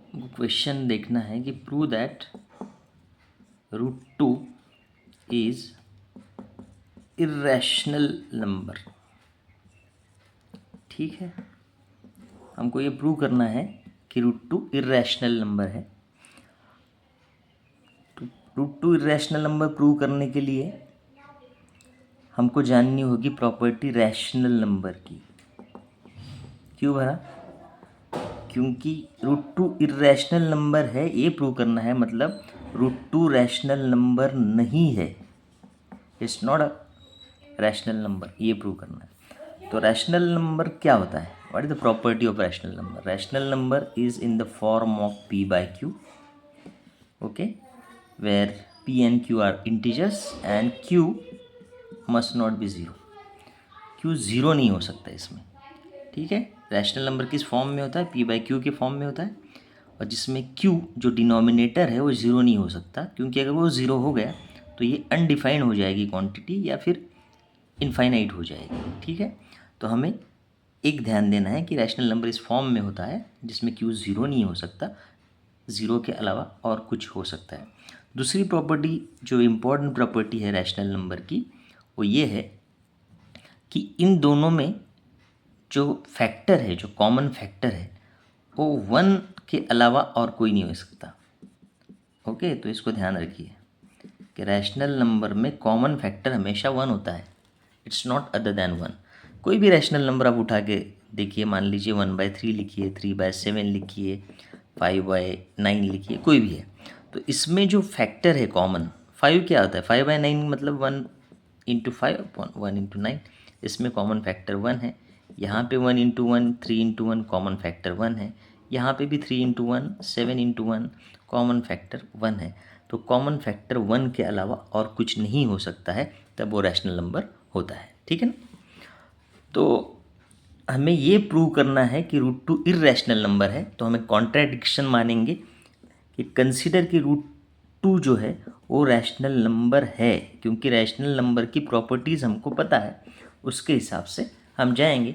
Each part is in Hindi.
क्वेश्चन देखना है कि prove that √2 is irrational number. ठीक है, हमको ये प्रूव करना है कि √2 इर्रेशनल नंबर है। तो √2 इर्रेशनल नंबर प्रूव करने के लिए हमको जाननी होगी प्रॉपर्टी रैशनल नंबर की। क्यों भरा? क्योंकि √2 इर्रेशनल नंबर है, ये प्रूव करना है, मतलब √2 रैशनल नंबर नहीं है, it's not a rational number, ये प्रूव करना है। तो रैशनल नंबर क्या होता है? What is the property of rational number? Rational number is in the form of p/q, okay, where p and q are integers and q must not be zero. q zero नहीं हो सकता इसमें। ठीक है, रैशनल नंबर किस फॉर्म में होता है? p/q के फॉर्म में होता है, और जिसमें q जो डिनोमिनेटर है वो ज़ीरो नहीं हो सकता, क्योंकि अगर वो ज़ीरो हो गया तो ये अनडिफाइंड हो जाएगी क्वांटिटी, या फिर इनफाइनाइट हो जाएगी। ठीक है, तो हमें एक ध्यान देना है कि रैशनल नंबर इस फॉर्म में होता है जिसमें q ज़ीरो नहीं हो सकता, ज़ीरो के अलावा और कुछ हो सकता है। दूसरी प्रॉपर्टी जो इम्पोर्टेंट प्रॉपर्टी है रैशनल नंबर की, वो ये है कि इन दोनों में जो फैक्टर है, जो कॉमन फैक्टर है, वो 1 के अलावा और कोई नहीं हो सकता। ओके, तो इसको ध्यान रखिए कि रैशनल नंबर में कॉमन फैक्टर हमेशा 1 होता है, इट्स नॉट अदर देन 1। कोई भी रैशनल नंबर आप उठा के देखिए, मान लीजिए 1/3 लिखिए, 3/7 लिखिए, 5/9 लिखिए, कोई भी है, तो इसमें जो फैक्टर है कॉमन, 5 क्या होता है? 5/9 मतलब 1 × 5 1 × 9, इसमें कॉमन फैक्टर 1 है। यहाँ पे 1 × 1 3 × 1 कॉमन फैक्टर 1 है, यहाँ पे भी 3 × 1 7 × 1 कॉमन फैक्टर 1 है। तो कॉमन फैक्टर 1 के अलावा और कुछ नहीं हो सकता है, तब वो रैशनल नंबर होता है। ठीक है ना? तो हमें ये प्रूव करना है कि √2 इर्रेशनल नंबर है, तो हमें कॉन्ट्राडिक्शन मानेंगे कि कंसीडर कि √2 जो है वो रैशनल नंबर है, क्योंकि रैशनल नंबर की प्रॉपर्टीज़ हमको पता है, उसके हिसाब से हम जाएंगे।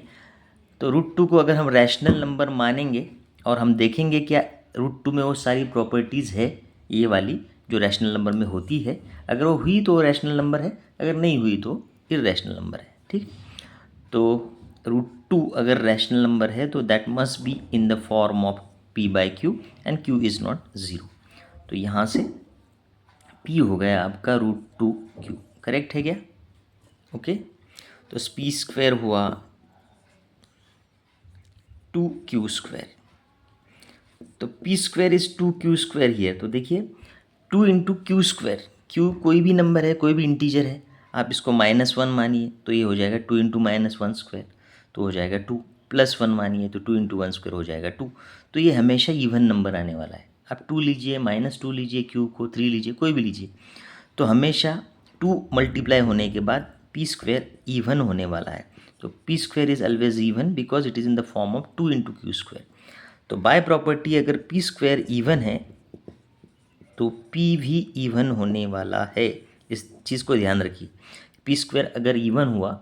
तो √2 को अगर हम रैशनल नंबर मानेंगे और हम देखेंगे क्या √2 में वो सारी प्रॉपर्टीज़ है, ये वाली जो रैशनल नंबर में होती है, अगर वो हुई तो रैशनल नंबर है, अगर नहीं हुई तो इर्रेशनल नंबर है। ठीक, तो √2 अगर रैशनल नंबर है तो that must be in the form of p/q and q is not zero. तो यहाँ से p हो गया आपका √2q, करेक्ट है क्या? ओके, तो p² हुआ 2q²। तो p² इज़ 2q² ही है, तो देखिए 2 × q², q कोई भी नंबर है, कोई भी इंटीजर है, आप इसको -1 मानिए तो ये हो जाएगा 2 × -1², तो हो जाएगा 2, +1 मानिए तो 2 × 1² हो जाएगा 2। तो ये हमेशा इवन नंबर आने वाला है। आप 2 लीजिए, -2 लीजिए, q को 3 लीजिए, कोई भी लीजिए, तो हमेशा 2 मल्टीप्लाई होने के बाद p² इवन होने वाला है। तो p² is always even because it is in the form of 2 × q²। तो बाय प्रॉपर्टी अगर p² इवन है तो p भी इवन होने वाला है। इस चीज़ को ध्यान रखिए, p² अगर इवन हुआ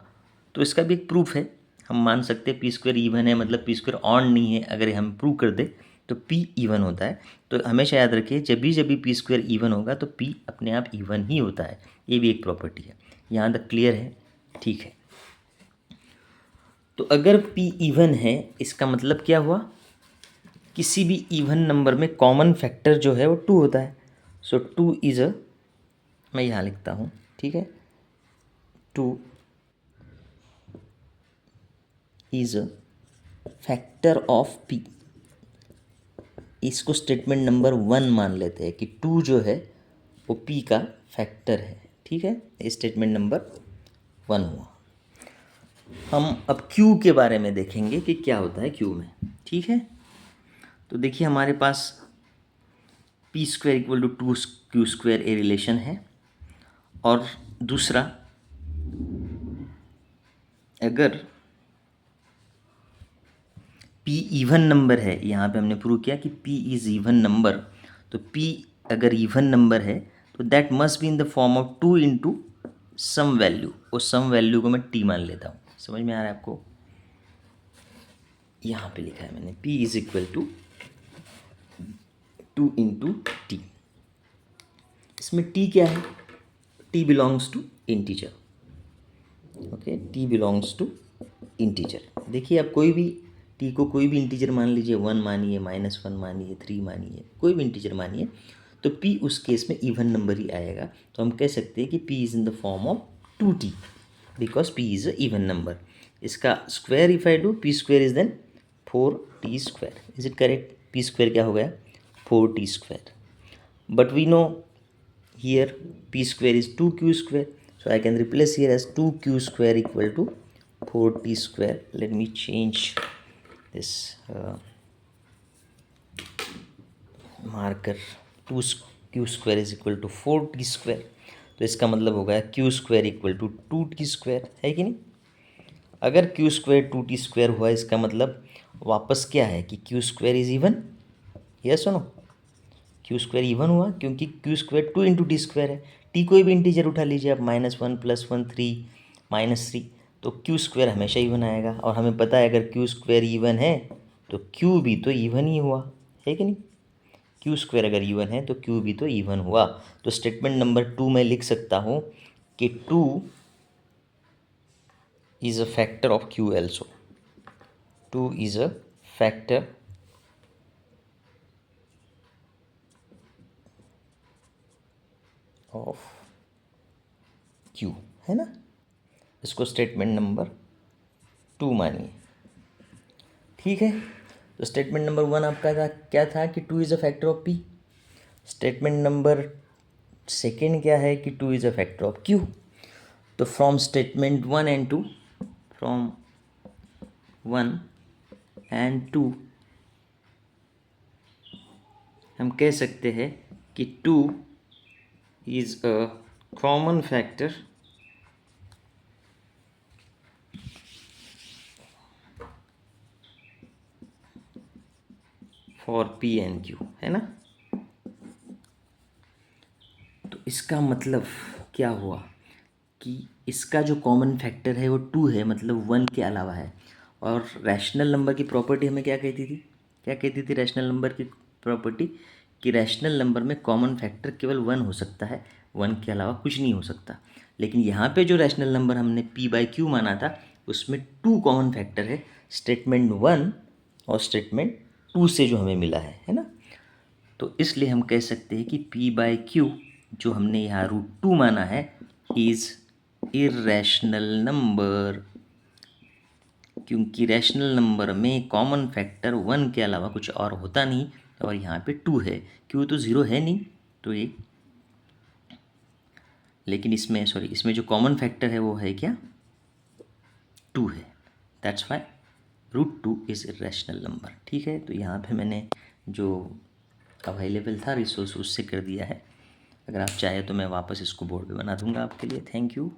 तो इसका भी एक प्रूफ है, हम मान सकते हैं p² इवन है मतलब p² ऑन नहीं है, अगर हम प्रूव कर दे तो p इवन होता है। तो हमेशा याद रखिए जब भी p² इवन होगा तो p अपने आप इवन ही होता है, ये भी एक प्रॉपर्टी है। यहाँ तक क्लियर है? ठीक है, तो अगर p इवन है इसका मतलब क्या हुआ? किसी भी इवन नंबर में कॉमन फैक्टर जो है वो 2 होता है। सो 2 इज़ अ, मैं यहाँ लिखता हूँ, ठीक है, 2 is a factor of p। इसको स्टेटमेंट नंबर 1 मान लेते हैं कि 2 जो है वो p का फैक्टर है। ठीक है, ये स्टेटमेंट नंबर 1 हुआ। हम अब q के बारे में देखेंगे कि क्या होता है q में। ठीक है, तो देखिए हमारे पास p² = 2q² ए रिलेशन है, और दूसरा अगर p इवन नंबर है, यहाँ पे हमने प्रूव किया कि p इज़ इवन नंबर, तो p अगर इवन नंबर है तो that must be in the form of 2 × some value, उस सम वैल्यू को मैं t मान लेता हूँ। समझ में आ रहा है आपको? यहाँ पे लिखा है मैंने p is equal to 2 into t. इसमें टी क्या है? T belongs to integer. Okay, t belongs to integer. देखिए आप कोई भी टी को कोई भी इंटीजर मान लीजिए, 1 मानिए, -1 मानिए, 3 मानिए, कोई भी इंटीजर मानिए, तो पी उस केस में इवन नंबर ही आएगा। तो हम कह सकते हैं कि P is in the form of 2t because P is a even number. इसका square if I do, P square is then 4t square. Is it correct? P square क्या हो गया? 4t square. But we know here p square is 2q square, so I can replace here as 2q square equal to 4t square. Let me change this marker. 2q square is equal to 4t square, तो इसका मतलब हो गया q square equal to 2t square, है कि नहीं? अगर q square 2t square हुआ, इसका मतलब वापस क्या है कि q square is even, yes or no? Q square even हुआ क्योंकि Q square 2 into T square है। टी कोई भी इंटीजर उठा लीजिए आप, -1 +1 3 -3, तो क्यू स्क्वायर हमेशा इवन आएगा। और हमें पता है अगर क्यू स्क्वायर इवन है तो क्यू भी तो इवन ही हुआ, है कि नहीं? क्यू स्क्वायर अगर इवन है तो क्यू भी तो इवन हुआ। तो स्टेटमेंट नंबर 2 में लिख सकता हूँ कि 2 is a factor of Q also. 2 is a factor of Q, है ना? इसको स्टेटमेंट नंबर 2 मानिए, ठीक है। तो स्टेटमेंट नंबर 1 आपका था क्या था कि 2 is a factor of P. Statement number 2 क्या है कि 2 is a factor of Q. तो from statement 1 and 2, from 1 and 2 हम कह सकते हैं कि 2 is a common factor for P and Q, है ना? तो इसका मतलब क्या हुआ कि इसका जो कॉमन फैक्टर है वो 2 है, मतलब 1 के अलावा है। और रैशनल नंबर की प्रॉपर्टी हमें क्या कहती थी? क्या कहती थी रैशनल नंबर की प्रॉपर्टी? कि रैशनल नंबर में कॉमन फैक्टर केवल 1 हो सकता है, 1 के अलावा कुछ नहीं हो सकता। लेकिन यहाँ पे जो रैशनल नंबर हमने p/q माना था उसमें 2 कॉमन फैक्टर है, स्टेटमेंट 1 और स्टेटमेंट 2 से जो हमें मिला है ना? तो इसलिए हम कह सकते हैं कि p/q जो हमने यहाँ √2 माना है इज़ इर्रेशनल नंबर, क्योंकि रैशनल नंबर में कॉमन फैक्टर 1 के अलावा कुछ और होता नहीं और यहाँ पे 2 है। क्यों? तो 0 है नहीं, तो ये, लेकिन इसमें जो कॉमन फैक्टर है वो है क्या? 2 है। That's why √2 is irrational number, ठीक है। तो यहाँ पे मैंने जो अवेलेबल था रिसोर्स उससे कर दिया है। अगर आप चाहें तो मैं वापस इसको बोर्ड पे बना दूंगा आपके लिए। Thank you.